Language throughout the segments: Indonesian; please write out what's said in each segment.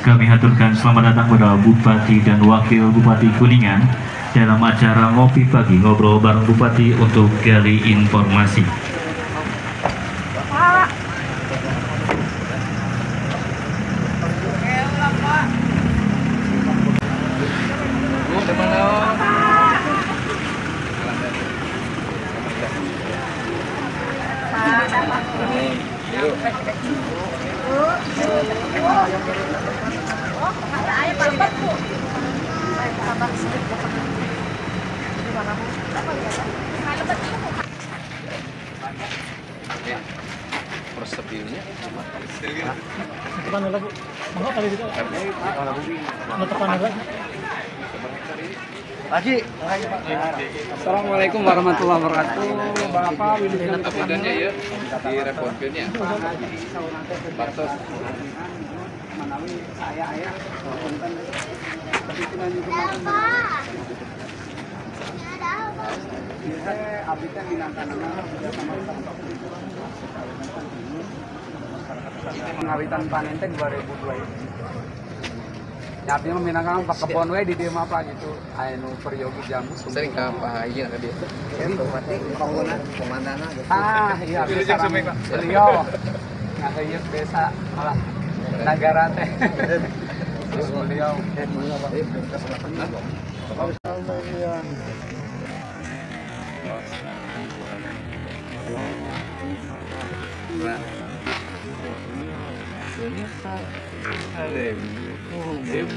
Kami haturkan selamat datang kepada Bupati dan Wakil Bupati Kuningan dalam acara Ngopi Pagi, ngobrol bareng Bupati untuk gali informasi. Assalamualaikum warahmatullahi wabarakatuh. Bapak Aplikasinya ya di reponnya. Bartos. Manawi saya ayah. Tapi kita juga abitan pengawitan panen teh 2002. Ya abdi mah minangkan pak kebon we di dieu mah apa gitu. Anu peryogi jambu Sering ke Pak Haji ka dia. Bupati Panguna komandanna gitu. Iya bisa beliau. Ngaheuyeuk desa malah negara teh. Terus beliau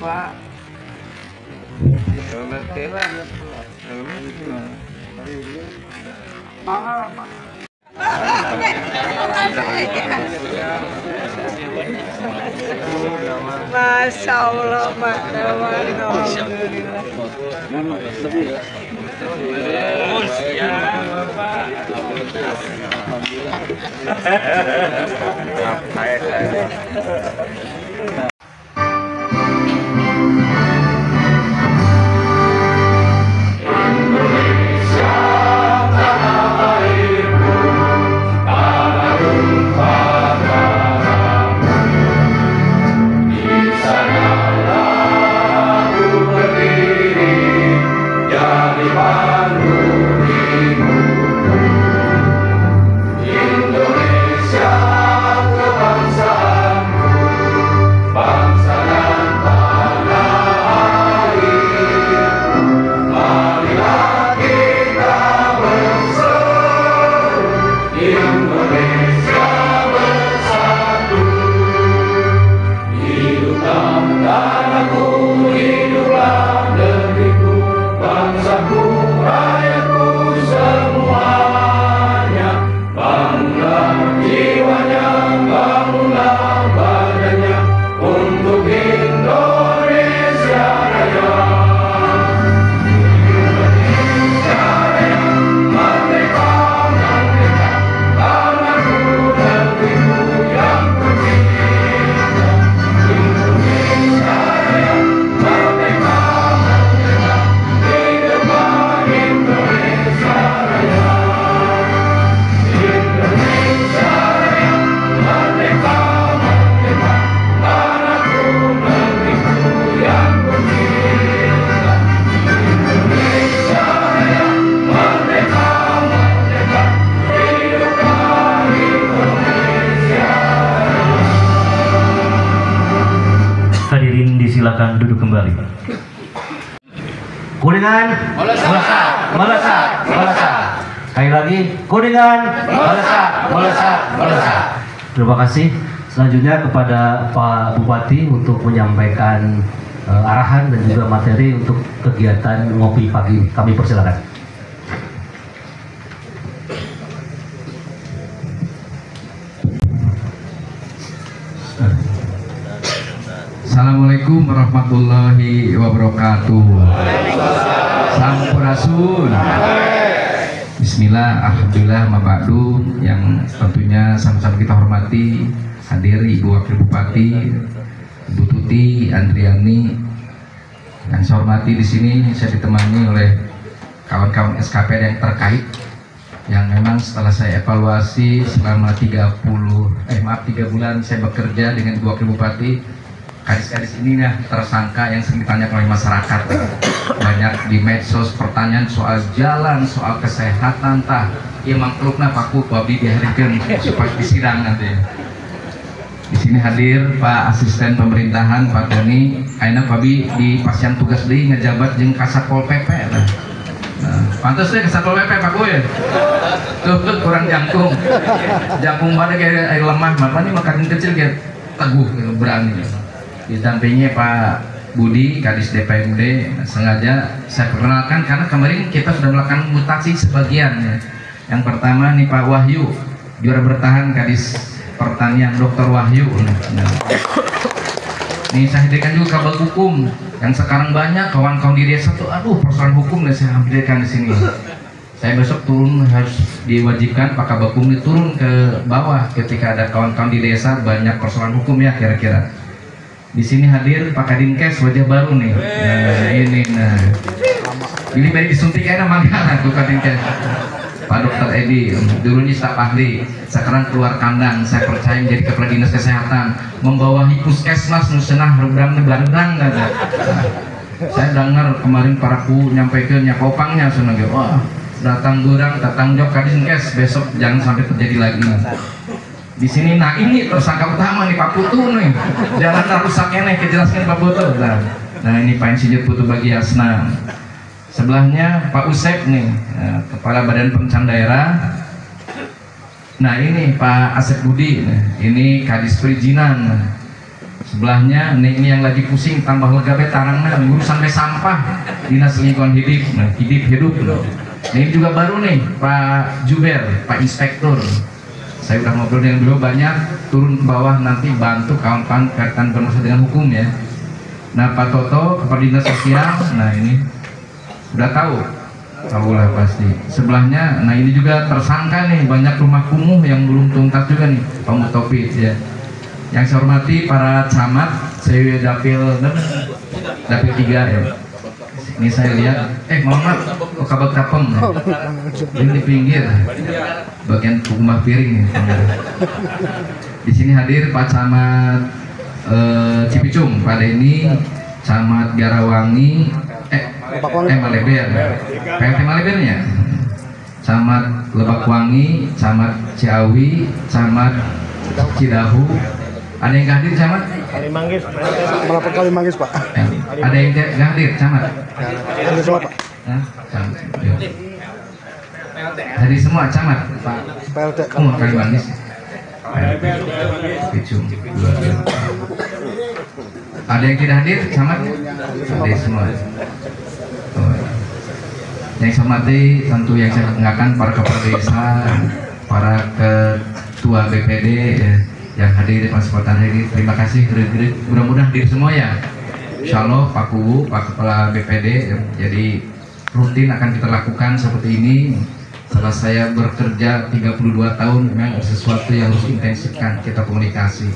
Pak. Masya Allah, Hadirin disilakan duduk kembali. Kuningan melesat, melesat, melesat. Sekali lagi, Kuningan melesat, melesat, melesat. Terima kasih. Selanjutnya kepada Pak Bupati untuk menyampaikan arahan dan juga materi untuk kegiatan ngopi pagi. Kami persilakan. Assalamualaikum warahmatullahi wabarakatuh. Sampurasun. Bismillah, alhamdulillah, mabadu yang tentunya sama-sama kita hormati hadir Ibu Wakil Bupati, Ibu Tuti Andriani. Yang saya hormati di sini saya ditemani oleh kawan-kawan SKPD yang terkait yang memang setelah saya evaluasi selama 3 bulan saya bekerja dengan Ibu Wakil Bupati, gadis-gadis ini ya tersangka yang sering ditanya oleh masyarakat. Banyak di medsos pertanyaan soal jalan, soal kesehatan, tah ia mangkrukna paku babi diharikan supaya disidang nanti. Di sini hadir Pak Asisten Pemerintahan Pak Doni, ayeuna Pabi di pasien tugas deui ngejabat jeung Kasatpol PP. Pantes deh Kasatpol PP Pak Boy. Tuh kurang jangkung. Jangkung mana kayak air lemah, makanya makan kecil kayak teguh berani. Didampingi Pak Budi, Kadis DPMD. Sengaja saya perkenalkan karena kemarin kita sudah melakukan mutasi sebagian ya. Yang pertama nih Pak Wahyu, juara bertahan Kadis Pertanian Dr. Wahyu. Nih saya hadirkan juga kabel hukum yang sekarang banyak kawan-kawan di desa tuh, aduh persoalan hukum dan saya hadirkan di sini. Saya besok turun harus diwajibkan Pak Kabel Hukum turun ke bawah ketika ada kawan-kawan di desa banyak persoalan hukum ya kira-kira. Di sini hadir Pak Kadinkes wajah baru nih. Nah ini ini baru disuntik aja mangga tuh Kadinkes. Pak Dr. Edi, dulunya staf ahli, sekarang keluar kandang. Saya percaya menjadi Kepala Dinas Kesehatan, membawahi puskesmas nusenah rudang-rudang. Saya dengar kemarin para ku nyampaikan nyakopangnya, senang wah datang gurang, datang jok Kadinkes, besok jangan sampai terjadi lagi. Di sini, nah ini tersangka utama nih Pak Putu nih, jalan rusaknya nih, kejelaskan Pak Putu. Nah ini Pak Insinyur Putu Bagiasna. Sebelahnya Pak Usep nih, Kepala Badan Perencanaan Daerah. Nah ini Pak Asep Budi, ini Kadis Perizinan. Sebelahnya ini yang lagi pusing tambah lega betarangnya ngurus sampai sampah Dinas Lingkungan Hidup, hidup. Nah, ini juga baru nih Pak Juber, Pak Inspektur. Saya udah ngobrol dengan beliau banyak, turun ke bawah nanti bantu kawan-kawan kaitan bermasalah dengan hukum ya. Nah Pak Toto, Kepala Dinas Sosial. Nah ini udah tahu lah pasti. Sebelahnya, nah ini juga tersangka nih, banyak rumah kumuh yang belum tuntas juga nih, Pak Mutopit ya. Yang saya hormati para camat, saya dapil 3 ya. Ini saya lihat, mohon maaf, kabel kapem ya. Ini di pinggir, bagian rumah piring nih. Di sini hadir Pak Camat Cipicung, Pak Deni, Camat Garawangi, Maleber, PLT Malebernya, Camat Lebakwangi, Camat Ciawi, Camat Cidahu. Ada yang hadir Camat? Kalimanggis, berapa Kalimanggis Pak? Ada yang nggak hadir Camat? Hadir semua Pak. Hadir semua Camat? Pak. PLT Kalimanggis. Ada yang tidak hadir Camat? Hadir semua. Yang saya hormati tentu yang saya banggakan para kepala desa, para ketua BPD ya, yang hadir di kesempatan hari ini. Terima kasih, mudah-mudahan hadir semua ya. Insya Allah Pak Kubu, Pak Kepala BPD ya, jadi rutin akan kita lakukan seperti ini. Setelah saya bekerja 32 tahun, memang sesuatu yang harus intensifkan kita komunikasi.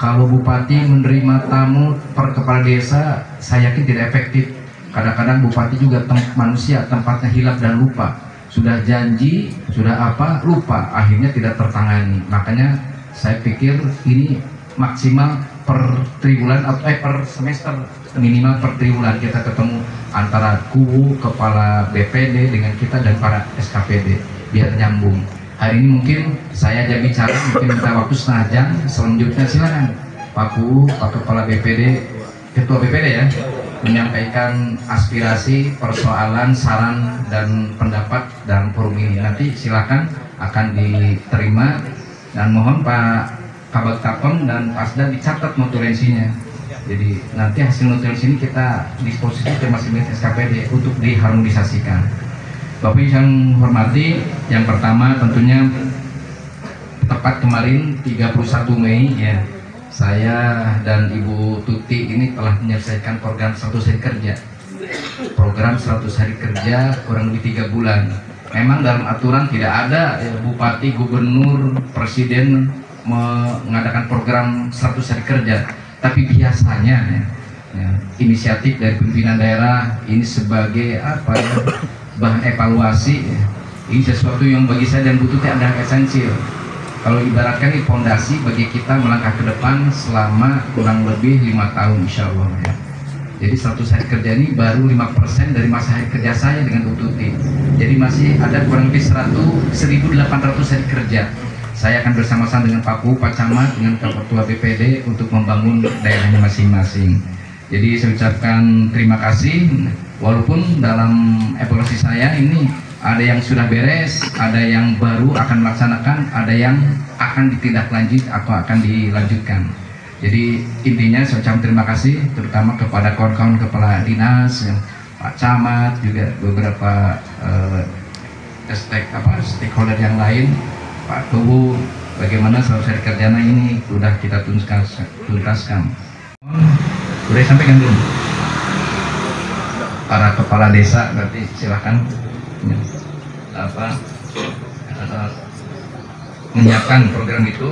Kalau Bupati menerima tamu per kepala desa, saya yakin tidak efektif. Kadang-kadang Bupati juga manusia, tempatnya hilaf dan lupa. Sudah janji, sudah apa, lupa, akhirnya tidak tertangani. Makanya saya pikir ini maksimal per triwulan atau per semester, minimal per triwulan kita ketemu antara kubu, kepala BPD dengan kita dan para SKPD biar nyambung. Hari ini mungkin saya jadi bicara, mungkin minta waktu setengah jam. Selanjutnya silakan Pak Kubu, Pak Kepala BPD, Ketua BPD ya, menyampaikan aspirasi, persoalan, saran dan pendapat dalam forum ini. Nanti silakan akan diterima dan mohon Pak Kabag Tapem dan Pak Asda dicatat notulensinya. Jadi nanti hasil notulensi ini kita disposisi ke masing-masing SKPD untuk diharmonisasikan. Bapak yang hormati, yang pertama tentunya tepat kemarin 31 Mei ya, saya dan Ibu Tuti ini telah menyelesaikan program 100 hari kerja. Program 100 hari kerja kurang lebih 3 bulan. Memang dalam aturan tidak ada ya, Bupati, Gubernur, Presiden mengadakan program 100 hari kerja. Tapi biasanya ya, inisiatif dari pimpinan daerah ini sebagai apa ya, bahan evaluasi ya. Ini sesuatu yang bagi saya dan butuh adalah esensial. Kalau ibaratkan ini fondasi bagi kita melangkah ke depan selama kurang lebih 5 tahun insya Allah ya. Jadi 100 hari kerja ini baru 5% dari masa hari kerja saya dengan UTUTI. Jadi masih ada kurang lebih 1.800 hari kerja. Saya akan bersama-sama dengan Pak Bu, Pak Camat, dengan Ketua BPD untuk membangun daerahnya masing-masing. Jadi saya ucapkan terima kasih, walaupun dalam evaluasi saya ini ada yang sudah beres, ada yang baru akan melaksanakan, ada yang akan ditindaklanjut atau akan dilanjutkan. Jadi intinya saya ucapkan terima kasih terutama kepada kawan-kawan kepala dinas, Pak Camat, juga beberapa stakeholder yang lain, Pak Tubu, bagaimana selesai kerjanya ini sudah kita tuntaskan. Sudah sampaikan dulu. Para kepala desa berarti silahkan menyiapkan program itu.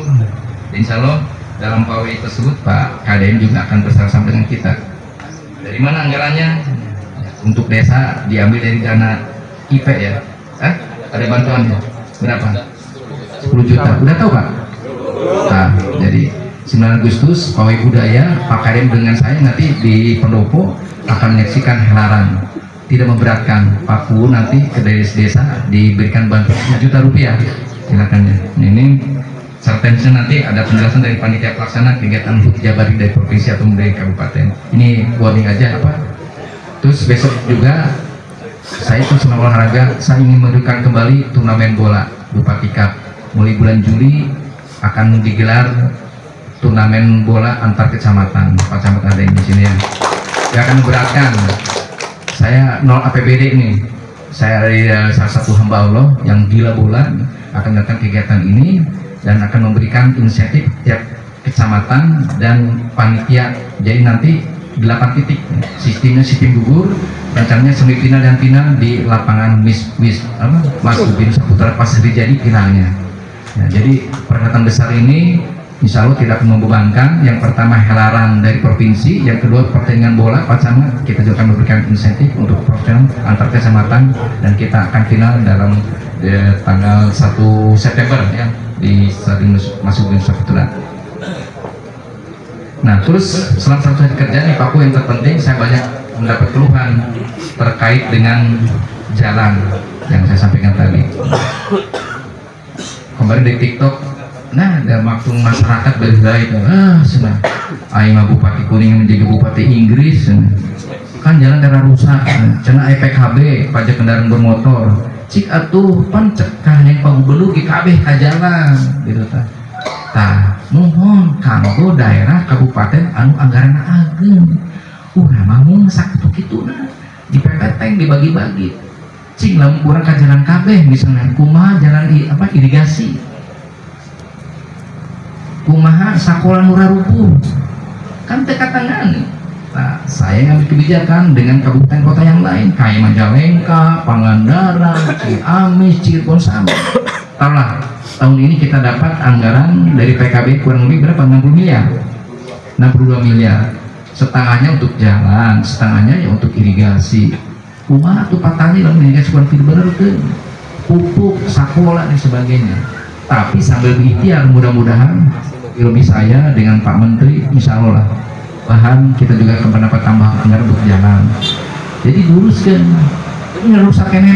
Insya Allah dalam PAWI tersebut Pak KDM juga akan bersama-sama dengan kita. Dari mana anggarannya? Untuk desa diambil dari dana IP ya. Ada bantuannya berapa? 10 juta. Udah tahu Pak? Nah, jadi 9 Agustus PAWI Budaya Pak KDM dengan saya nanti di Pendopo akan menyaksikan helaran. Tidak memberatkan, Pak Pu nanti ke desa diberikan bantuan 1 juta rupiah. Silakan ya. Ini sertensi nanti ada penjelasan dari panitia pelaksana kegiatan HUT Jabari dari provinsi atau dari kabupaten. Ini warning aja apa. Terus besok juga saya ikut senam olahraga. Saya ingin mendudukan kembali turnamen bola Bupati Cup. Mulai bulan Juli akan digelar turnamen bola antar kecamatan. Pak Camat ada di sini ya. Yang akan memberatkan. Saya nol APBD ini. Saya dari salah satu hamba Allah yang gila bola akan melakukan kegiatan ini dan akan memberikan insentif tiap kecamatan dan panitia. Jadi nanti 8 titik sistemnya sistem gugur, rencananya semifinal dan final di lapangan Mas Ubin Saputra Pasir jadi finalnya. Ya, jadi perhelatan besar ini insya Allah tidak membebankan. Yang pertama helaran dari provinsi, yang kedua pertandingan bola Pak Camat, kita juga akan memberikan insentif untuk profesional antar kecamatan dan kita akan final dalam tanggal 1 September ya di Stadion Mas Ubin Saputra. Nah terus selama 1 hari kerja nih Pak Bu, yang terpenting saya banyak mendapat keluhan terkait dengan jalan yang saya sampaikan tadi. Kemarin di TikTok, nah ada waktu masyarakat bergerak itu, senang. Aing Bupati Kuningan menjadi Bupati Inggris, kan jalan daerah rusak, cina PKB pajak kendaraan bermotor, cik atuh pan cekah yang pagubelu kabeh ka jalan, gitu ta. Tah, mohon kanggo daerah kabupaten anu anggaran ageng, mah mau sakitu kituna, dipepeteng dibagi-bagi. Cing lamun kurang ka jalan kabeh misalnya kumaha jalan irigasi. Kumaha sakola nurarupuh kan teka tangan. Nah, saya ngambil kebijakan dengan kabupaten kota yang lain kayak Majalengka, Pangandaran, Ciamis, Cirebon sama. Tahulah tahun ini kita dapat anggaran dari PKB kurang lebih berapa? 60 miliar, 62 miliar. Setengahnya untuk jalan, setengahnya ya untuk irigasi. Kumaha tuh patani lamun irigasi kurang bener tuh, pupuk, sakola dan sebagainya. Tapi sambil berikhtiar mudah-mudahan ilmu saya dengan Pak Menteri insya Allah bahan kita juga akan mendapat tambahan anggaran untuk jalan. Jadi luruskan ini rusak ini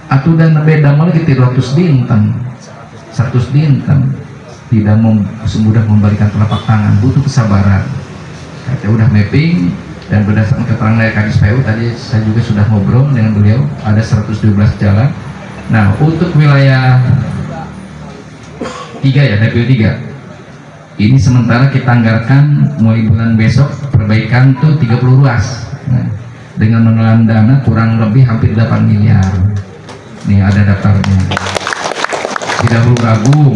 atau dan beda malah kita 100 dinten tidak semudah membalikan telapak tangan, butuh kesabaran. Kita udah mapping dan berdasarkan keterangan dari Kadis PU tadi saya juga sudah ngobrol dengan beliau, ada 112 jalan. Nah untuk wilayah 3 ya, DPU 3 ini sementara kita anggarkan mulai bulan besok perbaikan tuh 30 ruas. Nah, dengan menelan dana kurang lebih hampir 8 miliar. Nih ada daftarnya. Tidak perlu ragu.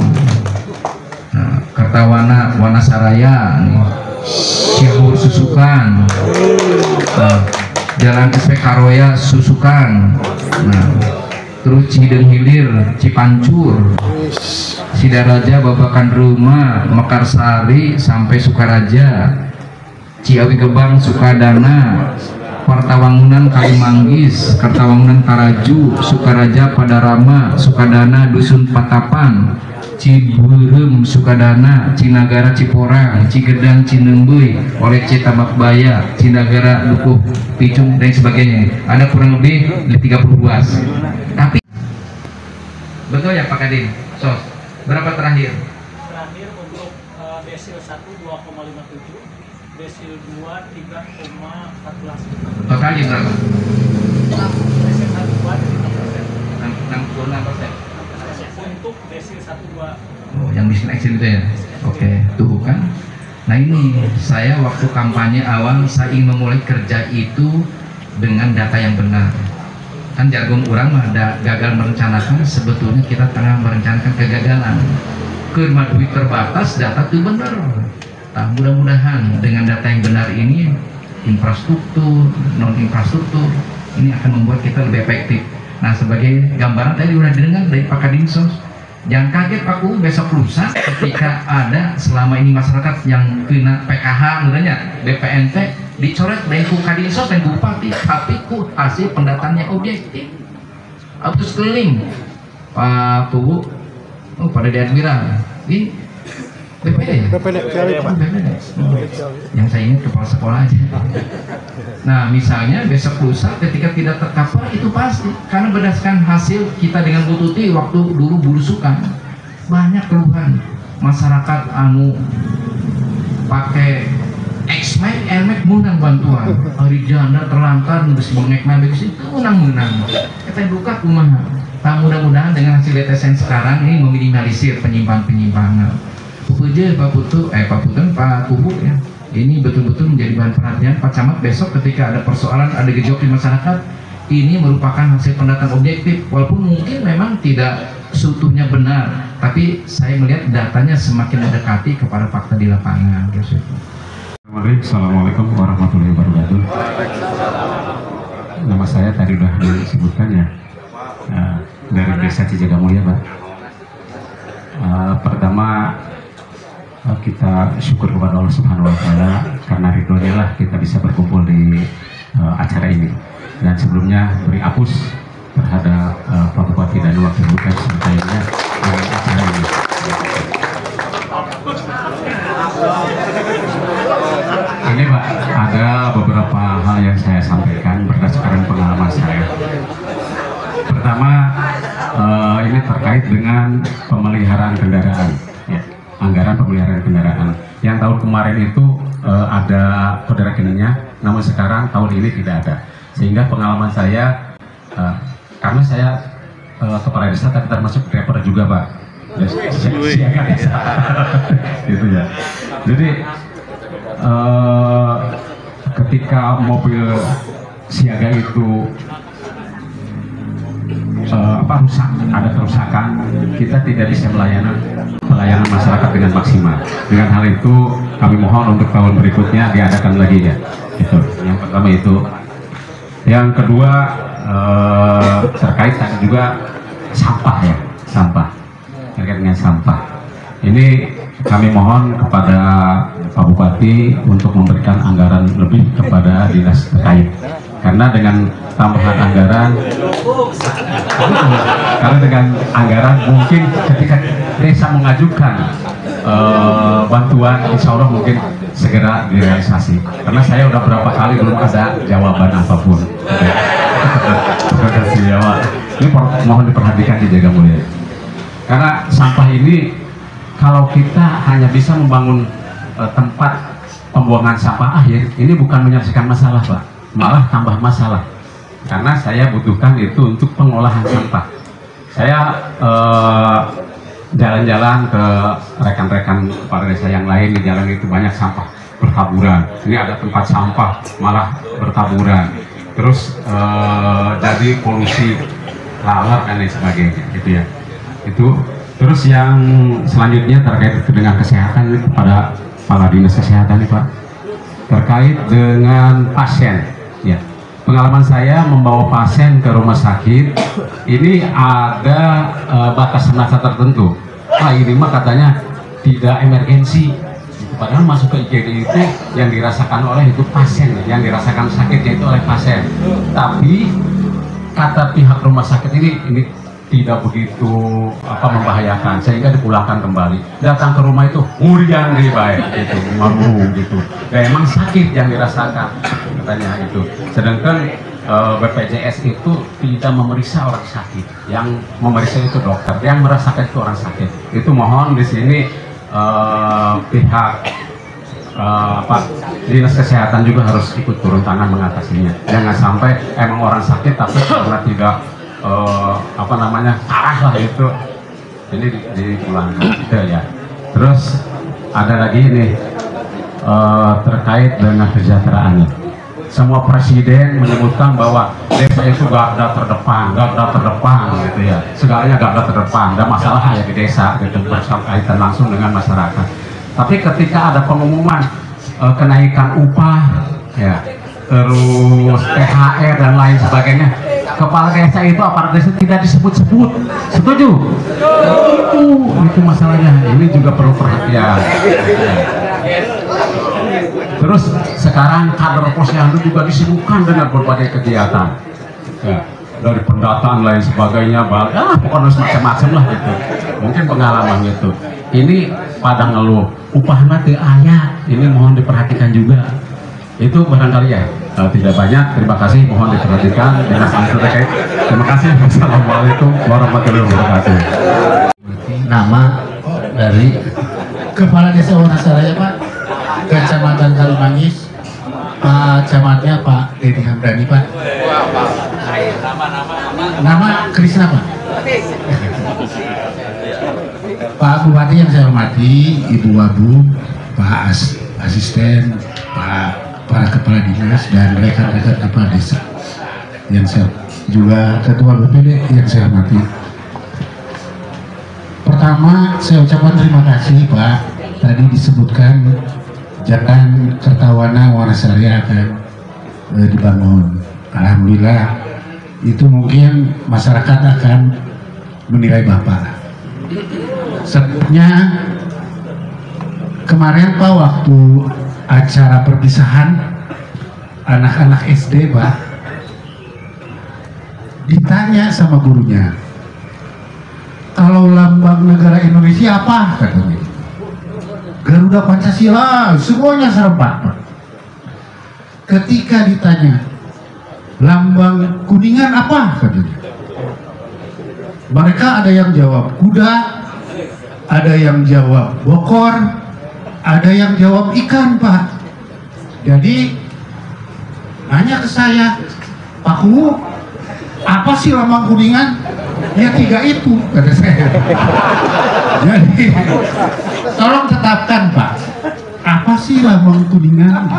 Nah, Kertawana, Wanasaraya, nih. Cihur Susukan. Nah, Jalan SP Karoya Susukan. Nah, terus Cihideng Hilir, Cipancur, Sidaraja, Babakan Rumah, Mekarsari sampai Sukaraja, Ciawi Gebang, Sukadana, Partawangunan Kalimanggis, Kertawangunan Taraju, Sukaraja Padarama, Sukadana Dusun Patapan, Ciburem Sukadana, Cinagara Ciporang, Cigedang Cinembui, Olece Tambakbaya, Cinagara Dukuh Picung dan sebagainya. Ada kurang lebih 30 ruas. Tapi betul ya Pak Kadin? Sos, berapa terakhir? Terakhir untuk desil 1 2,57, desil 2 3,14. Totalnya berapa? Desil 1 2 dari 6%. 66%. Untuk desil 1 2. Oh, yang mission action itu ya? Oke, tuh kan. Nah ini, saya waktu kampanye awal, saya ingin memulai kerja itu dengan data yang benar. Kan jargon orang mah gagal merencanakan, sebetulnya kita tengah merencanakan kegagalan. Karena duit terbatas, data itu benar. Nah, mudah-mudahan dengan data yang benar ini, infrastruktur, non-infrastruktur, ini akan membuat kita lebih efektif. Nah, sebagai gambaran tadi udah didengar dari Pak Kadinsos, jangan kaget aku besok lusa ketika ada selama ini masyarakat yang kena PKH namanya BPNT dicoret dari ku Kadinsos dan Bupati, tapi ku hasil pendataannya objektif. Autos keliling Pak Tugu, oh pada di Admiral, ini BPD ya? BPD, BPD. Yang saya ingat kepala sekolah aja. Nah misalnya besok lusa ketika tidak tercover itu pasti, karena berdasarkan hasil kita dengan Bu Tuti waktu dulu berusukan, banyak keluhan masyarakat anu pakai X-Mac, N-Mac menang bantuan, hari janda terlantar nggak bengek nabi itu menang. Kita buka kumaha. Nah, mudah-mudahan dengan hasil DTSN sekarang ini meminimalisir penyimpangan. Pak Putu, Pak Kubu ya. Ini betul-betul menjadi bahan perhatian Pak Camat besok ketika ada persoalan, ada gejolak di masyarakat. Ini merupakan hasil pendataan objektif, walaupun mungkin memang tidak seutuhnya benar, tapi saya melihat datanya semakin mendekati kepada fakta di lapangan. Assalamualaikum warahmatullahi wabarakatuh. Nama saya tadi sudah disebutkan ya, dari Desa Cijagamulya, Pak. Pertama kita syukur kepada Allah Subhanahu Wa Taala karena ridhonya lah kita bisa berkumpul di acara ini. Dan sebelumnya beri apus terhadap Pak Bupati dan Wakil Bupati serta lainnya dalam acara ini. Ini Pak, ada beberapa hal yang saya sampaikan berdasarkan pengalaman saya. Pertama, ini terkait dengan pemeliharaan kendaraan, ya, anggaran pemeliharaan kendaraan. Yang tahun kemarin itu ada kode rekeningnya, namun sekarang tahun ini tidak ada. Sehingga pengalaman saya, karena saya kepala desa tapi termasuk driver juga Pak, siaga desa, gitu ya. Jadi ketika mobil siaga itu rusak, ada kerusakan, kita tidak bisa pelayanan masyarakat dengan maksimal. Dengan hal itu kami mohon untuk tahun berikutnya diadakan lagi ya. Itu yang pertama itu. Yang kedua terkait tadi juga sampah ya, sampah, terkait dengan sampah. Ini kami mohon kepada Pak Bupati untuk memberikan anggaran lebih kepada dinas terkait. Karena dengan tambahan anggaran, mungkin ketika desa mengajukan bantuan, insya Allah mungkin segera direalisasi. Karena saya udah berapa kali belum ada jawaban apapun. Terima kasih ya Pak. Ini mohon diperhatikan di Jagamulya. Karena sampah ini kalau kita hanya bisa membangun tempat pembuangan sampah akhir, ini bukan menyelesaikan masalah Pak, malah tambah masalah. Karena saya butuhkan itu untuk pengolahan sampah. Saya jalan-jalan ke rekan-rekan kepala desa yang lain, di jalan itu banyak sampah bertaburan. Ini ada tempat sampah malah bertaburan. Terus jadi polusi lalat dan lain sebagainya, gitu ya. Itu terus yang selanjutnya terkait dengan kesehatan ini kepada kepala dinas kesehatan nih Pak, terkait dengan pasien ya. Pengalaman saya membawa pasien ke rumah sakit ini ada batas masa tertentu. Ini mah katanya tidak emergensi, Padahal masuk ke IGD itu yang dirasakan oleh itu pasien, yang dirasakan sakitnya itu oleh pasien. Tapi kata pihak rumah sakit ini tidak begitu membahayakan, sehingga dipulangkan kembali. Datang ke rumah itu murian nih baik, gitu, malu gitu. Dan emang sakit yang dirasakan katanya itu. Sedangkan BPJS itu tidak memeriksa orang sakit, yang memeriksa itu dokter, yang merasakan itu orang sakit. Itu mohon di sini pihak dinas kesehatan juga harus ikut turun tangan mengatasinya. Jangan sampai emang orang sakit tapi karena tidak parah lah itu, ini dipulangkan gitu ya. Terus ada lagi nih terkait dengan kesejahteraannya. Semua presiden menyebutkan bahwa desa itu garda terdepan gitu ya. Segalanya garda terdepan, ada masalah ya di desa gitu, berkaitan langsung dengan masyarakat. Tapi ketika ada pengumuman kenaikan upah ya, terus THR dan lain sebagainya, kepala desa itu, aparat desa tidak disebut-sebut. Setuju? Itu masalahnya. Ini juga perlu perhatian. Terus sekarang kader posyandu juga disibukkan dengan berbagai kegiatan, ya, dari pendataan lain sebagainya, pokoknya macam-macam lah gitu. Mungkin pengalaman gitu. Ini pada ngeluh upah mati ayah, ini mohon diperhatikan juga. Itu barangkali ya tidak banyak. Terima kasih, mohon diperhatikan dinas terkait. Terima kasih. Wassalamualaikum warahmatullahi wabarakatuh. Nama dari Kepala Desa Wonosaraya Pak, Kecamatan Kalimanggis, Pak Camatnya Pak Dedi Hamdani Pak. Nama Krisna Pak. Pak Bupati yang saya hormati, Ibu Wabu, Pak Asisten, para kepala dinas dan rekan-rekan kepala desa yang saya juga ketua BPD yang saya hormati. Pertama saya ucapkan terima kasih Pak, tadi disebutkan Jalan Kertawana Wonosaraya akan dibangun. Alhamdulillah, itu mungkin masyarakat akan menilai Bapak. Sebetulnya kemarin Pak, waktu acara perpisahan anak-anak SD Pak, ditanya sama gurunya, kalau lambang negara Indonesia apa? Katanya Garuda Pancasila, semuanya serempak Pak. Ketika ditanya lambang Kuningan apa? Katanya mereka ada yang jawab kuda, ada yang jawab bokor, ada yang jawab ikan Pak. Jadi nanya ke saya, Pak Kuwu, apa sih lambang Kuningan? Ya 3 itu, kata saya. Jadi tolong tetapkan Pak, apa sih lambang Kuningan?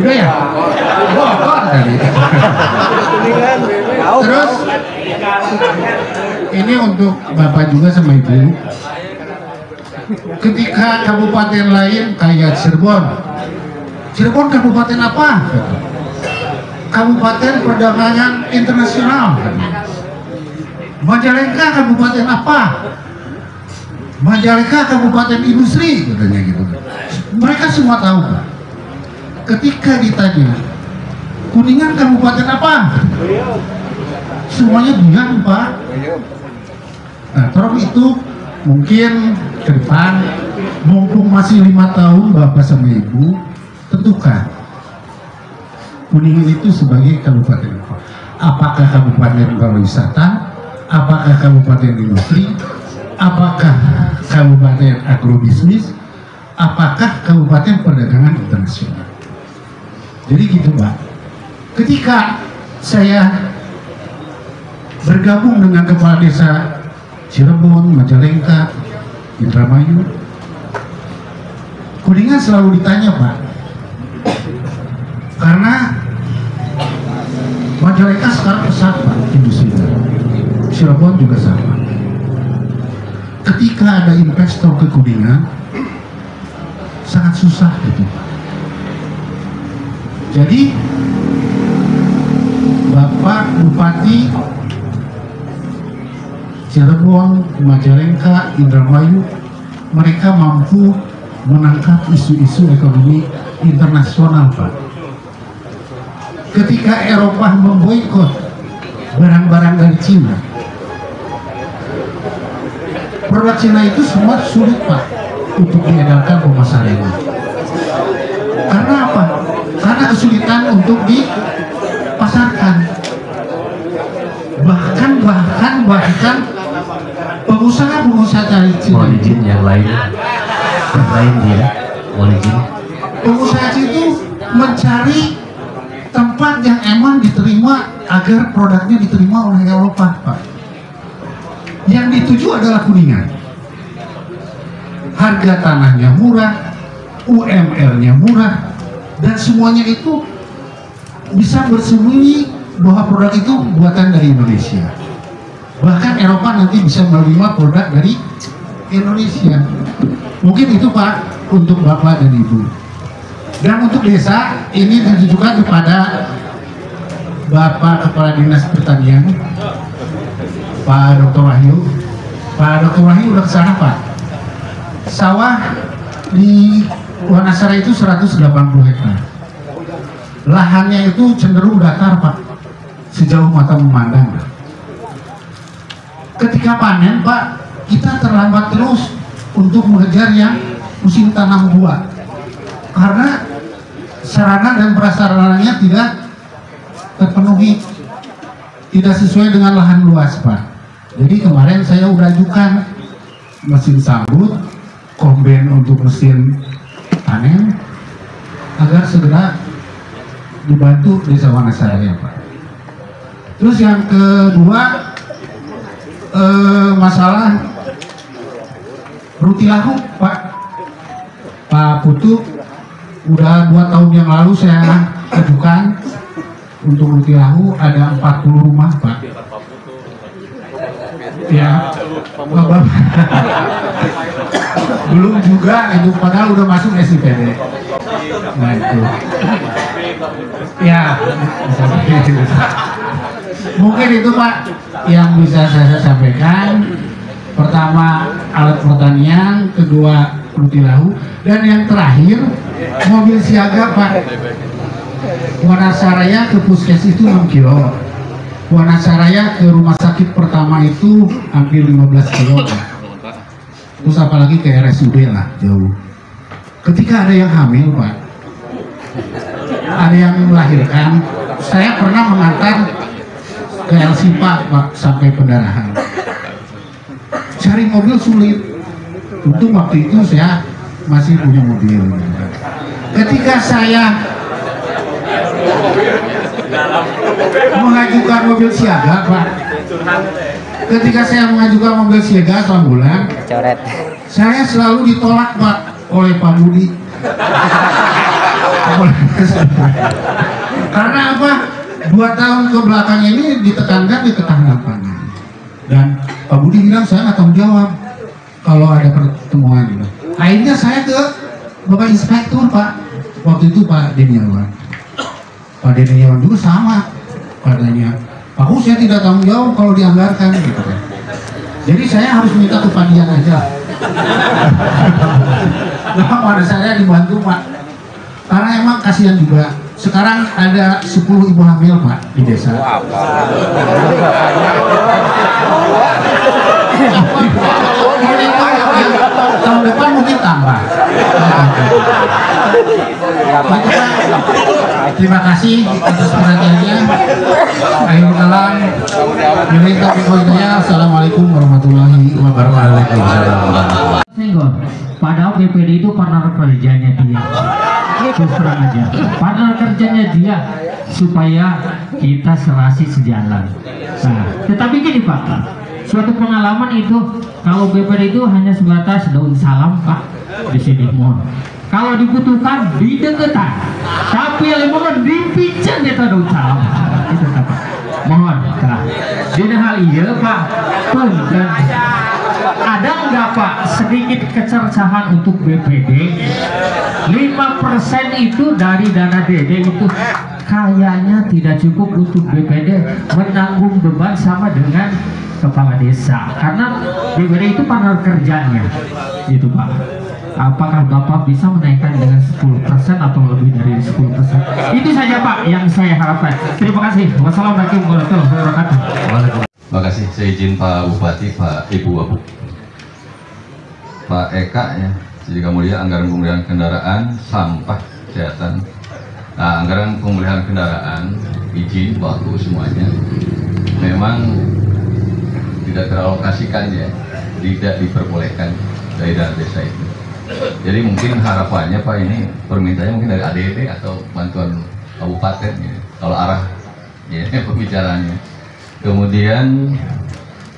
Udah ya? Bokor tadi. Terus ini untuk Bapak juga sama Ibu. Ketika kabupaten lain kayak Cirebon kabupaten apa? Kabupaten Perdagangan Internasional. Majalengka kabupaten apa? Majalengka kabupaten industri, katanya gitu. Mereka semua tahu Pak. Ketika ditanya Kuningan kabupaten apa? Semuanya diam Pak. Nah, tolong itu mungkin ke depan, mumpung masih 5 tahun Bapak sama Ibu, tentukan Kuningan itu sebagai kabupaten apa? Apakah kabupaten pariwisata? Apakah kabupaten industri? Apakah kabupaten agrobisnis? Apakah kabupaten perdagangan internasional? Jadi gitu Pak. Ketika saya bergabung dengan kepala desa Cirebon, Majalengka, Indramayu, Kuningan selalu ditanya Pak, karena Majalengka sekarang pesat Pak industrinya, Cirebon juga sama. Ketika ada investor ke Kuningan sangat susah gitu Pak. Jadi Bapak Bupati Cirebon, Majalengka, Indramayu mereka mampu menangkap isu-isu ekonomi internasional, Pak. Ketika Eropa memboikot barang-barang dari Cina, produk Cina itu semua sulit, Pak, untuk diedarkan pemasarannya. Karena apa? Karena kesulitan untuk dipasarkan. Bahkan pengusaha-pengusaha dari Cina, Mohon izin yang lain dia, mohon izin. pengusaha itu mencari tempat yang emang diterima agar produknya diterima oleh Eropa, Pak. Yang dituju adalah Kuningan. Harga tanahnya murah, UMR-nya murah, dan semuanya itu bisa bersembunyi bahwa produk itu buatan dari Indonesia. Bahkan Eropa nanti bisa menerima produk dari Indonesia. Mungkin itu, Pak, untuk Bapak dan Ibu. Dan untuk desa, ini ditujukan kepada Bapak Kepala Dinas Pertanian, Pak Dr. Wahyu. Pak Dr. Wahyu udah kesana, Pak. Sawah di Wanasara itu 180 hektar. Lahannya itu cenderung datar, Pak, sejauh mata memandang. Ketika panen, Pak, kita terlambat terus untuk mengejar yang musim tanam buah, karena sarana dan prasarananya tidak terpenuhi, tidak sesuai dengan lahan luas, Pak. Jadi kemarin saya udah ajukan mesin sambut, kombain untuk mesin panen, agar segera dibantu desa Wanasara, ya, Pak. Terus yang kedua, masalah Rutilahu, Pak. Pak Putu, udah 2 tahun yang lalu saya ajukan untuk Rutilahu, ada 40 rumah, Pak. Ya, Bapak. Belum juga itu, padahal udah masuk SIPD. Nah itu, ya, mungkin itu, Pak, yang bisa saya sampaikan. Pertama, alat pertanian, kedua, Rutilahu, dan yang terakhir, mobil siaga, Pak. Wanasaraya ke puskes itu 6 kilo. Wanasaraya ke rumah sakit pertama itu hampir 15 kilo, Pak. Terus apalagi ke RSUD lah, jauh. Ketika ada yang hamil, Pak, ada yang melahirkan, saya pernah mengantar ke LSIPA, Pak, sampai pendarahan. Cari mobil sulit. Untuk waktu itu saya masih punya mobil. Ketika saya mengajukan mobil siaga, Pak, ketika saya mengajukan mobil siaga atau ambulan, saya selalu ditolak, Pak, oleh Pak Budi. Karena apa? 2 tahun ke belakang ini ditekankan di ketahanan pangan. Dan Pak Budi bilang saya nggak tanggung jawab kalau ada pertemuan. Akhirnya saya ke Bapak Inspektur, Pak. Waktu itu Pak Deniawan. Pak Deniawan juga sama katanya. Aku saya tidak tanggung jawab kalau dianggarkan, gitu kan. Jadi saya harus minta kepadian aja. Nah, pada saya dibantu, Pak. Karena emang kasihan juga. Sekarang ada 10 ibu hamil, Pak, di desa. Tahun depan mungkin tambah. Terima kasih atas perhatiannya. Assalamualaikum warahmatullahi wabarakatuh. Padahal BPD itu partner kerjanya dia. Terus terang aja, partner kerjanya dia supaya kita serasi sejalan. Nah, tetapi gini, Pak, suatu pengalaman itu kalau BPD itu hanya sebatas daun salam, Pak, di sini mohon. Kalau dibutuhkan dideketan, tapi lemon dipinjam kita daun salam. Itu, Pak. Mohon, Pak. Di hal iya, Pak, dan ada nggak, Pak, sedikit kecercahan untuk BPD? 5% itu dari dana DD itu kayaknya tidak cukup untuk BPD menanggung beban sama dengan kepala desa, karena BPD itu partner kerjanya. Itu Pak. Apakah Bapak bisa menaikkan dengan 10% atau lebih dari 10%? Itu saja Pak yang saya harapkan. Terima kasih. Wassalamualaikum warahmatullahi wabarakatuh. Terima kasih. Saya izin Pak Bupati, Pak Ibu Wabu, Pak Eka ya. Jadi kemudian anggaran pemeliharaan kendaraan, sampah, kesehatan. Nah, anggaran pemeliharaan kendaraan, izin waktu semuanya memang tidak teralokasikan ya, tidak diperbolehkan dari dana desa itu. Jadi mungkin harapannya Pak ini permintaannya mungkin dari ADD atau bantuan kabupaten ya, kalau arah ya pembicaraannya. Kemudian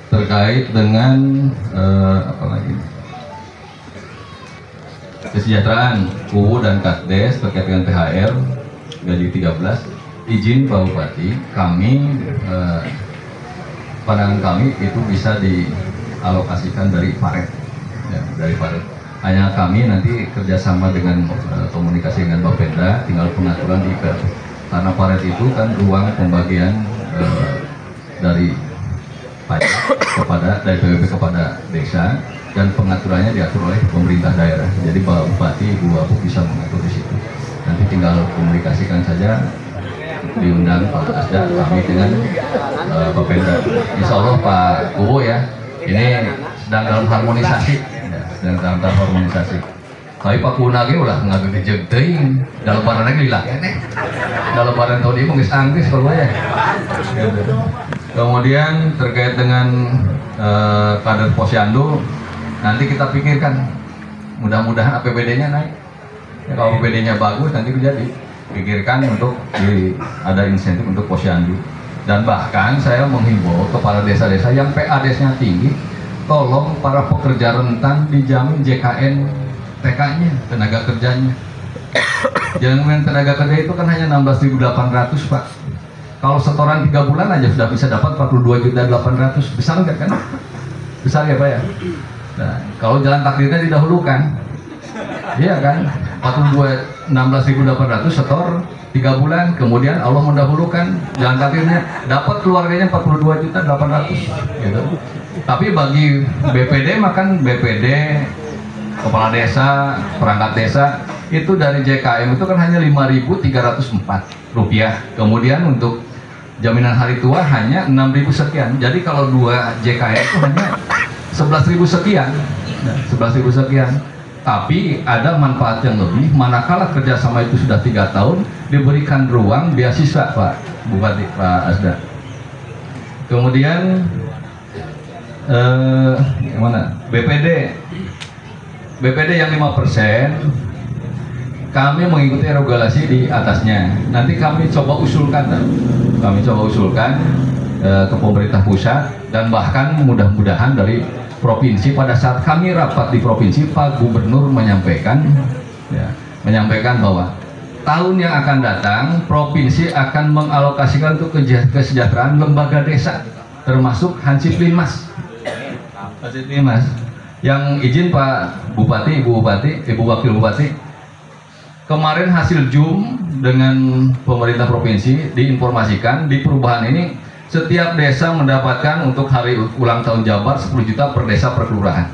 terkait dengan apa lagi? Kesejahteraan UU dan Katdes terkait dengan THR gaji 13, izin Pak Bupati, kami pandangan kami itu bisa dialokasikan dari Paret ya, dari Paret. Hanya kami nanti kerjasama dengan komunikasi dengan Bapenda, tinggal pengaturan di karena Paret itu kan ruang pembagian dari pajak dari PBB kepada desa, dan pengaturannya diatur oleh pemerintah daerah. Jadi Pak Bupati, Ibu Wabu bisa mengatur di situ. Nanti tinggal komunikasikan saja, diundang Pak Asda, kami dengan Bapenda. Insya Allah Pak Kubo ya, ini sedang dalam harmonisasi, ya, sedang dalam tahap harmonisasi. Tapi Pak Kubo lagi ulah nggak gede jeng, dalam barang lagi lah, dalam barang tahun ini mungkin Inggris kalau ya. Kemudian terkait dengan kader Posyandu, nanti kita pikirkan, mudah-mudahan APBD-nya naik. Ya, kalau APBD-nya bagus nanti jadi pikirkan untuk ada insentif untuk Posyandu. Dan bahkan saya menghimbau kepada desa-desa yang PADS-nya tinggi, tolong para pekerja rentan dijamin JKN TK-nya, tenaga kerjanya. Jangan tenaga kerja itu kan hanya 16.800 Pak. Kalau setoran 3 bulan aja sudah bisa dapat 42.800.000. Besar enggak kan? Besar ya Pak ya? Nah, kalau jalan takdirnya didahulukan, iya kan? 16.800 setor 3 bulan, kemudian Allah mendahulukan jalan takdirnya, dapat keluarganya 42.800.000 gitu. Tapi bagi BPD makan BPD, kepala desa, perangkat desa itu dari JKM itu kan hanya 5.304 rupiah. Kemudian untuk jaminan hari tua hanya 6.000 sekian. Jadi kalau 2 JKM itu hanya 11.000 sekian, 11.000 sekian. Tapi ada manfaat yang lebih manakala kerjasama itu sudah 3 tahun, diberikan ruang beasiswa Pak Bupati, Pak Asda. Kemudian mana BPD yang 5%, kami mengikuti regulasi di atasnya. Nanti kami coba usulkan ke pemerintah pusat, dan bahkan mudah-mudahan dari provinsi. Pada saat kami rapat di provinsi, Pak Gubernur menyampaikan bahwa tahun yang akan datang provinsi akan mengalokasikan untuk kesejahteraan lembaga desa, termasuk Hansiplinmas. Yang izin Pak Bupati, Ibu Wakil Bupati, kemarin hasil Zoom dengan pemerintah provinsi diinformasikan di perubahan ini setiap desa mendapatkan untuk hari ulang tahun Jabar 10 juta per desa per kelurahan.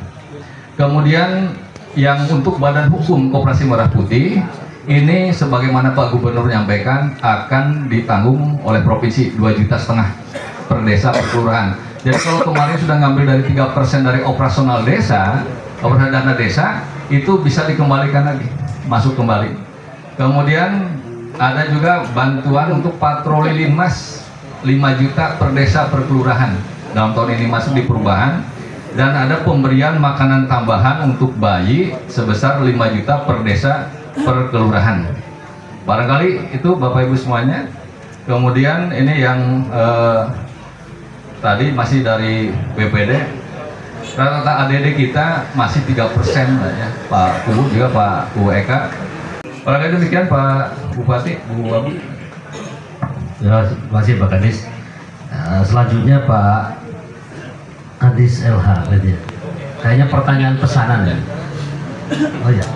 Kemudian yang untuk Badan Hukum Koperasi Merah Putih ini sebagaimana Pak Gubernur menyampaikan akan ditanggung oleh provinsi 2,5 juta per desa per kelurahan. Jadi kalau kemarin sudah ngambil dari 3% dari operasional desa, operasional dana desa, itu bisa dikembalikan lagi, masuk kembali. Kemudian ada juga bantuan untuk patroli linmas 5 juta per desa per kelurahan dalam tahun ini masuk di perubahan, dan ada pemberian makanan tambahan untuk bayi sebesar 5 juta per desa per kelurahan. Barangkali itu Bapak Ibu semuanya. Kemudian ini yang tadi masih dari BPD, rata-rata ADD kita masih 3% ya, Pak Kubu juga Pak Kubu Eka. Barangkali demikian Pak Bupati, Bu Wabu. Ya, terima kasih Pak Kadis. Selanjutnya Pak Kadis LH, kayaknya pertanyaan pesanan ya. Oh ya.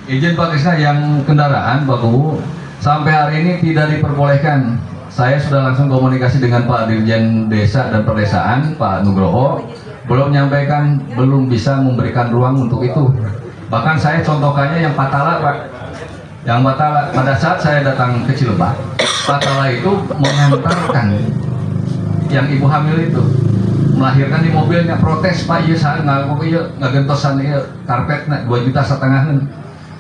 Izin Pak Krisna, yang kendaraan Pak Kubu sampai hari ini tidak diperbolehkan. Saya sudah langsung komunikasi dengan Pak Dirjen Desa dan Perdesaan, Pak Nugroho. belum menyampaikan, belum bisa memberikan ruang untuk itu. Bahkan saya contohkannya yang Patala, Pak. Yang Patala, pada saat saya datang ke Cilebak, Patala itu mengantarkan yang ibu hamil itu melahirkan di mobilnya, protes, Pak, iya saya nggak gentosan iya karpet 2,5 juta.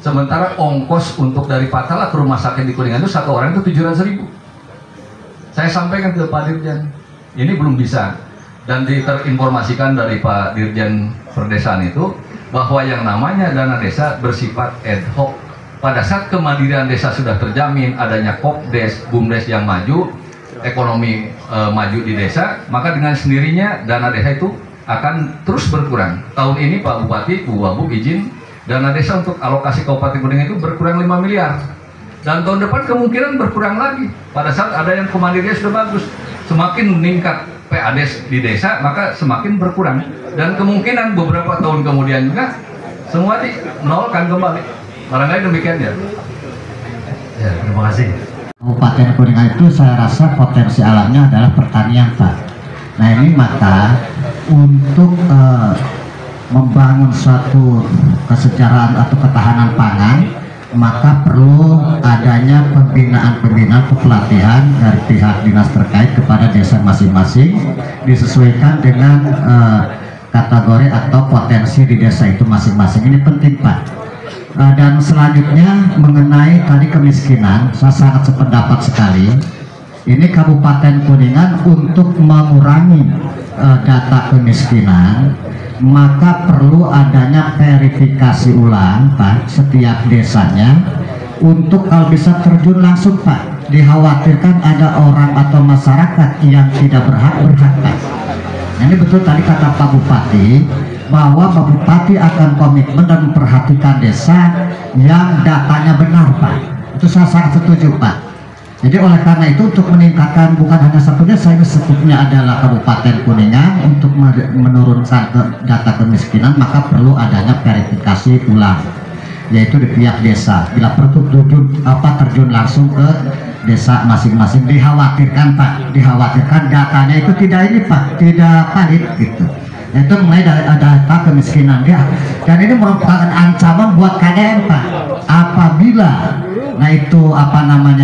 Sementara ongkos untuk dari Patala ke rumah sakit di Kuningan itu satu orang itu 700.000. Saya sampaikan ke Pak Dirjen, ini belum bisa. Dan terinformasikan dari Pak Dirjen Perdesaan itu bahwa yang namanya dana desa bersifat ad hoc. Pada saat kemandirian desa sudah terjamin, adanya Kopdes, Bumdes yang maju, ekonomi maju di desa, maka dengan sendirinya dana desa itu akan terus berkurang. Tahun ini Pak Bupati, Bu Wabub izin dana desa untuk alokasi Kabupaten Kuningan itu berkurang 5 miliar. Dan tahun depan kemungkinan berkurang lagi. Pada saat ada yang kemandirian sudah bagus, semakin meningkat PADES di desa, maka semakin berkurang. Dan kemungkinan beberapa tahun kemudian juga semua dinolkan kembali. Barangkali demikian ya. Ya, terima kasih. Kabupaten Kuningan itu saya rasa potensi alamnya adalah pertanian, Pak. Nah ini maka untuk membangun suatu kesejahteraan atau ketahanan pangan, maka perlu adanya pembinaan pelatihan dari pihak dinas terkait kepada desa masing-masing, disesuaikan dengan kategori atau potensi di desa itu masing-masing. Ini penting, Pak. Dan selanjutnya mengenai tadi kemiskinan, saya sangat sependapat sekali. Ini Kabupaten Kuningan untuk mengurangi data kemiskinan, maka perlu adanya verifikasi ulang, Pak, setiap desanya, untuk kalau bisa terjun langsung, Pak. Dikhawatirkan ada orang atau masyarakat yang tidak berhak, Pak. Ini betul tadi kata Pak Bupati, bahwa Pak Bupati akan komitmen dan memperhatikan desa yang datanya benar, Pak. Itu saya sangat setuju, Pak. Jadi oleh karena itu untuk meningkatkan, bukan hanya satunya, saya sebutnya adalah Kabupaten Kuningan, untuk menurunkan data kemiskinan, maka perlu adanya verifikasi ulang, yaitu di pihak desa. Bila perlu terjun langsung ke desa masing-masing. Dikhawatirkan, Pak, dikhawatirkan datanya itu tidak ini, Pak, tidak valid gitu. Itu mengenai data kemiskinan dia, dan ini merupakan ancaman buat KDM, Pak. Apabila itu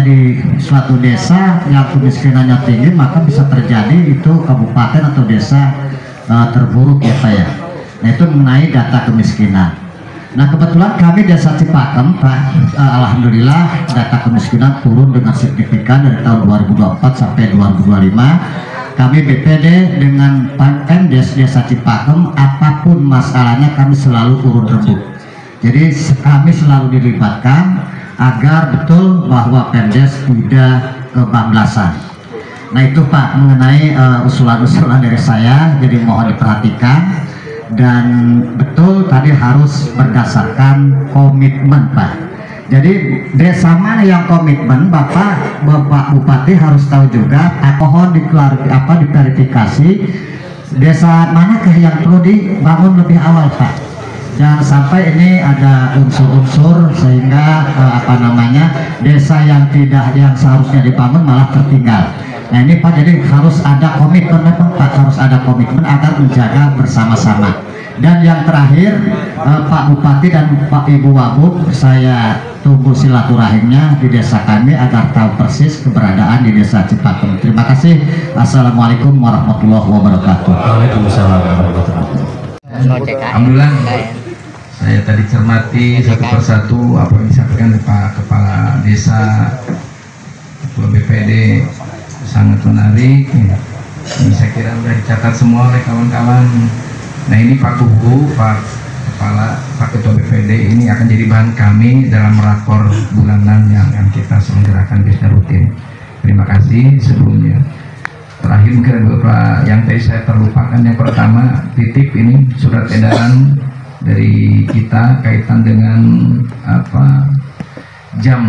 di suatu desa yang kemiskinannya tinggi, maka bisa terjadi itu kabupaten atau desa terburuk ya, Pak ya. Nah itu mengenai data kemiskinan. Nah kebetulan kami desa Cipakem, Pak, alhamdulillah data kemiskinan turun dengan signifikan dari tahun 2024 sampai 2025. Kami BPD dengan Pemdes Desa Cipakem, apapun masalahnya kami selalu turun rebut. Jadi kami selalu dilibatkan agar betul bahwa Pemdes tidak kebablasan. Nah itu, Pak, mengenai usulan-usulan dari saya, jadi mohon diperhatikan. Dan betul tadi harus berdasarkan komitmen, Pak. Jadi desa mana yang komitmen, Bapak Bupati harus tahu juga, mohon diverifikasi desa manakah yang perlu dibangun lebih awal, Pak. Jangan sampai ini ada unsur-unsur sehingga desa yang seharusnya dibangun malah tertinggal. Nah ini, Pak, jadi harus ada komitmen, Pak, harus ada komitmen agar menjaga bersama-sama. Dan yang terakhir, Pak Bupati dan Pak Ibu Wabub, saya tunggu silaturahimnya di desa kami agar tahu persis keberadaan di desa Cipakem. Terima kasih. Assalamualaikum warahmatullahi wabarakatuh. Waalaikumsalam warahmatullahi wabarakatuh. Alhamdulillah, saya tadi cermati satu persatu apa yang disampaikan Pak Kepala Desa, Ketua BPD, sangat menarik. Ini saya kira sudah dicatat semua oleh kawan-kawan. Nah ini Pak Kubu, Pak Kepala, Pak Ketua BPD ini akan jadi bahan kami dalam rakor bulanan yang akan kita selenggarakan biasanya rutin. Terima kasih sebelumnya. Terakhir mungkin ada beberapa yang tadi saya terlupakan. Yang pertama, titip ini surat edaran dari kita kaitan dengan jam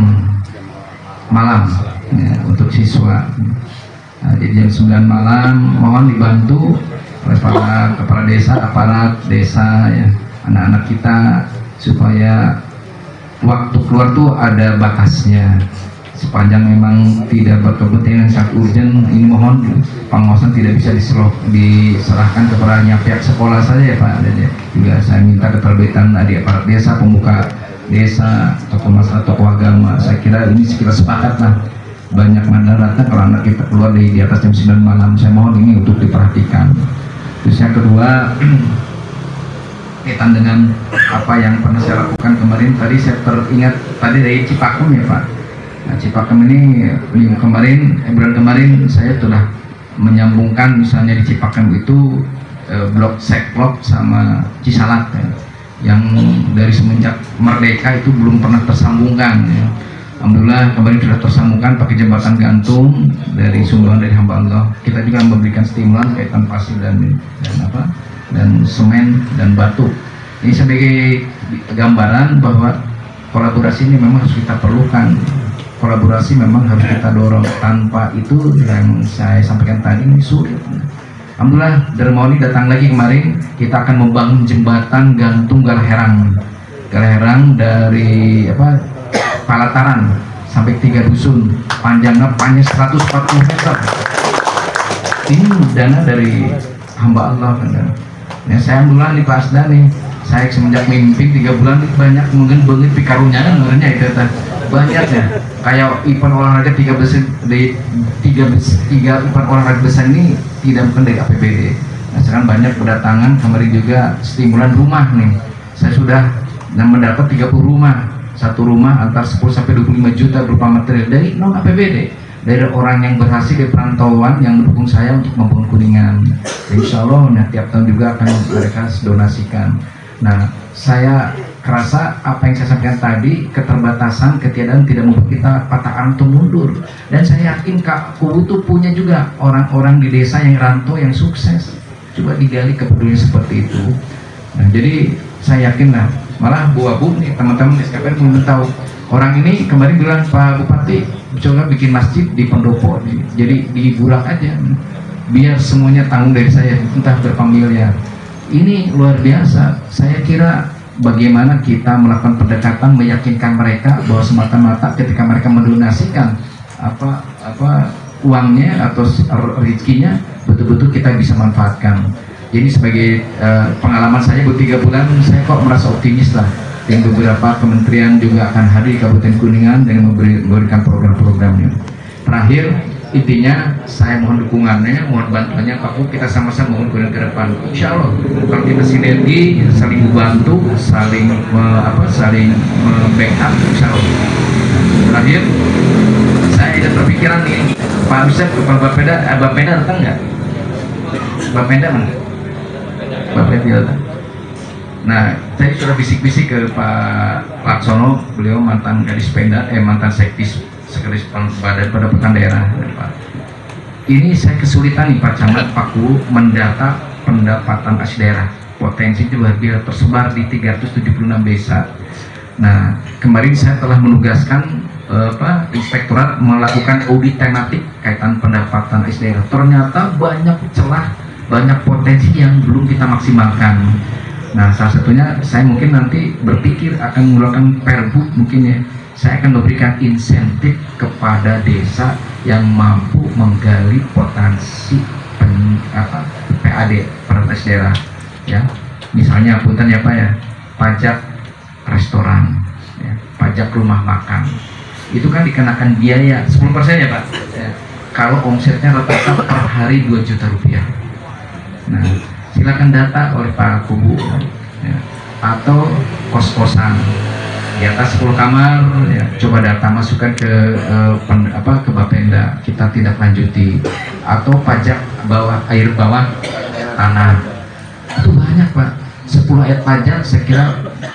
malam ya, untuk siswa. Nah, jadi jam 9 malam mohon dibantu oleh para kepala desa, aparat desa, ya, anak-anak kita, supaya waktu keluar tuh ada batasnya sepanjang memang tidak berkepentingan sangat urgent, ini mohon pengawasan tidak bisa diserahkan kepada pihak sekolah saja ya Pak. Dan juga saya minta keterlibatan adik aparat desa, pemuka desa, tokoh masyarakat, tokoh agama. Saya kira ini kita sepakat lah, banyak mandaratnya kalau anak kita keluar di atas jam 9 malam. Saya mohon ini untuk diperhatikan. Terus yang kedua, kaitan dengan apa yang pernah saya lakukan kemarin, tadi saya teringat tadi dari Cipakem ya Pak. Nah, Cipakem ini bulan kemarin saya sudah menyambungkan, misalnya di Cipakem itu blok Seklok sama Cisalak ya, yang dari semenjak merdeka itu belum pernah tersambungkan ya. Alhamdulillah kemarin sudah tersambungkan pakai jembatan gantung dari sumbangan dari hamba Allah. Kita juga memberikan stimulan kaitan pasir dan semen dan batu. Ini sebagai gambaran bahwa kolaborasi ini memang harus kita perlukan. Kolaborasi memang harus kita dorong. Tanpa itu yang saya sampaikan tadi ini sulit. Alhamdulillah Dermawan ini datang lagi kemarin. Kita akan membangun jembatan gantung Galaherang dari Palataran sampai 3 dusun, panjangnya 140 meter. Ini dana dari hamba Allah kan. Ya, saya alhamdulillah di Pak Asda nih, saya semenjak mimpi 3 bulan banyak mungkin banget pikarunya kan sebenarnya itu banyak ya. Kayak event olahraga 3 event olahraga besar ini tidak bukan dari APBD. Nah, sekarang banyak berdatangan, kemarin juga stimulan rumah nih. Saya sudah mendapat 30 rumah. Satu rumah antar 10 sampai 25 juta berupa material dari non APBD, dari orang yang berhasil di perantauan yang mendukung saya untuk membangun Kuningan. Insya Allah tiap tahun juga akan mereka donasikan. Nah, saya kerasa apa yang saya sampaikan tadi, keterbatasan, ketiadaan tidak membuat kita patah arang atau mundur. Dan saya yakin Kak Kubu itu punya juga orang-orang di desa yang rantau yang sukses. Coba digali kepedulian seperti itu. Nah, jadi saya yakin lah, malah Bu Abu nih teman-teman SKPN belum tahu. Orang ini kemarin bilang, Pak Bupati coba bikin masjid di pendopo, jadi di Bulak aja, biar semuanya tanggung dari saya, entah berapa miliar. Ini luar biasa. Saya kira bagaimana kita melakukan pendekatan, meyakinkan mereka bahwa semata-mata ketika mereka mendonasikan uangnya atau rezekinya, betul-betul kita bisa manfaatkan. Jadi sebagai pengalaman saya 3 bulan, saya kok merasa optimis lah. Dan beberapa kementerian juga akan hadir di Kabupaten Kuningan dengan memberikan program-programnya. Terakhir, intinya saya mohon dukungannya, mohon bantuannya Pak Bu, kita sama-sama mohon Kuningan ke depan. Insya Allah kalau kita sinergi, saling membantu, saling backup, insya Allah. Terakhir, saya ada terpikiran nih, Pak bisa ke Bapeda datang nggak? Bapeda mana? Nah, saya sudah bisik-bisik ke Pak Laksono, beliau mantan Kadis Pemda, mantan Sekretaris Pendapatan Daerah. Pak. Ini saya kesulitan nih Pak Camat, Pak Ku mendata pendapatan asli daerah. Potensi luar biasa tersebar di 376 desa. Nah, kemarin saya telah menugaskan Inspektorat melakukan audit tematik kaitan pendapatan asli daerah. Ternyata banyak celah, banyak potensi yang belum kita maksimalkan. Nah, salah satunya saya mungkin nanti berpikir akan mengeluarkan perbu mungkin ya. Saya akan memberikan insentif kepada desa yang mampu menggali potensi PAD prioritas daerah ya. Misalnya punten ya Pak ya, pajak restoran, ya, pajak rumah makan. Itu kan dikenakan biaya 10% ya Pak. Ya. Kalau omsetnya rata-rata per hari 2 juta rupiah. Nah, silakan data oleh Pak Kubu ya. Atau kos-kosan di atas 10 kamar ya, coba data masukkan ke Bapenda, kita tidak lanjuti. Atau pajak air bawah tanah, itu banyak Pak. 10 ayat pajak saya kira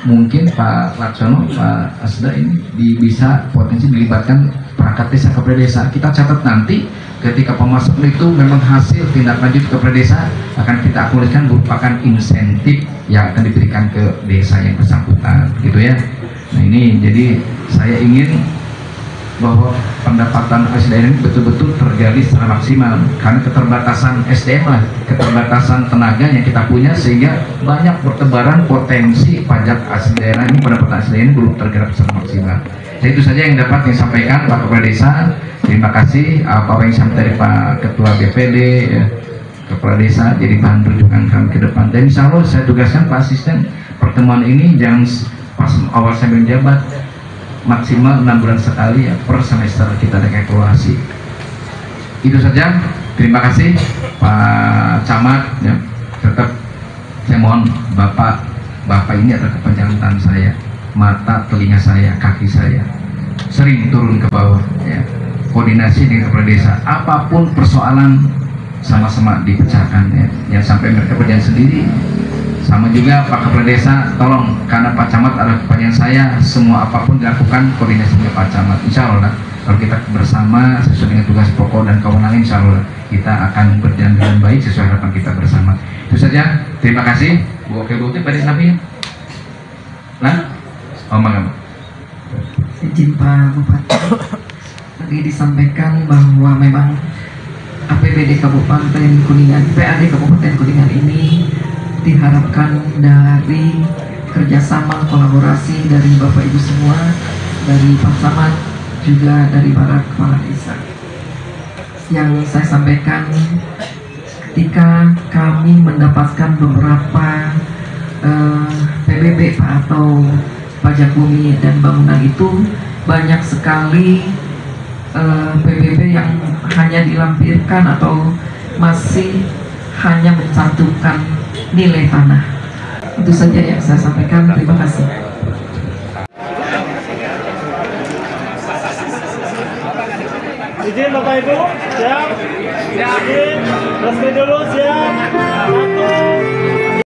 mungkin Pak Laksono, Pak Asda ini bisa potensi dilibatkan perangkat desa kepala desa. Kita catat nanti ketika pemasukan itu memang hasil tindak lanjut kepala desa akan kita akumulasikan merupakan insentif yang akan diberikan ke desa yang bersangkutan, gitu ya. Nah ini jadi saya ingin bahwa pendapatan SDM ini betul-betul tergali secara maksimal karena keterbatasan SDM lah, keterbatasan tenaga yang kita punya sehingga banyak bertebaran potensi pajak asli daerah ini, pendapatan asli ini belum tergarap secara maksimal. Itu saja yang dapat disampaikan Pak Kepala Desa. Terima kasih apa yang disampaikan dari Pak Ketua BPD, ya, Kepala Desa, jadi bahan rujukan kami ke depan. Dan insya Allah saya tugaskan Pak Asisten, pertemuan ini jangan pas awal saya menjabat, maksimal 6 bulan sekali ya, per semester kita ada evaluasi. Itu saja. Terima kasih Pak Camat. Ya. Tetap saya mohon Bapak ini adalah kepanjangan tangan saya, mata, telinga saya, kaki saya. Sering turun ke bawah. Ya. Koordinasi dengan kepala desa, apapun persoalan sama-sama dipecahkan ya. Yang sampai mereka berjalan sendiri. Sama juga Pak Kepala Desa, tolong karena Pak Camat adalah kepanjangan saya, semua apapun dilakukan koordinasi dengan Pak Camat. Insya Allah kalau kita bersama sesuai dengan tugas pokok dan kewenangan, insya Allah kita akan berjalan dengan baik sesuai harapan kita bersama. Itu saja. Terima kasih. Bu Oke Bu pada nabi. Nah, omong. Izin Pak Bupati. Tadi disampaikan bahwa memang APBD Kabupaten Kuningan, PAD Kabupaten Kuningan ini diharapkan dari kerjasama kolaborasi dari Bapak Ibu semua, dari Pak Camat, juga dari para kepala desa. Yang saya sampaikan, ketika kami mendapatkan beberapa PBB Pak atau pajak bumi dan bangunan itu, banyak sekali PBB yang hanya dilampirkan atau masih hanya mencantumkan nilai tanah. Itu saja yang saya sampaikan. Terima kasih. Izin Bapak Ibu, siap? Izin, resmi dulu, siap?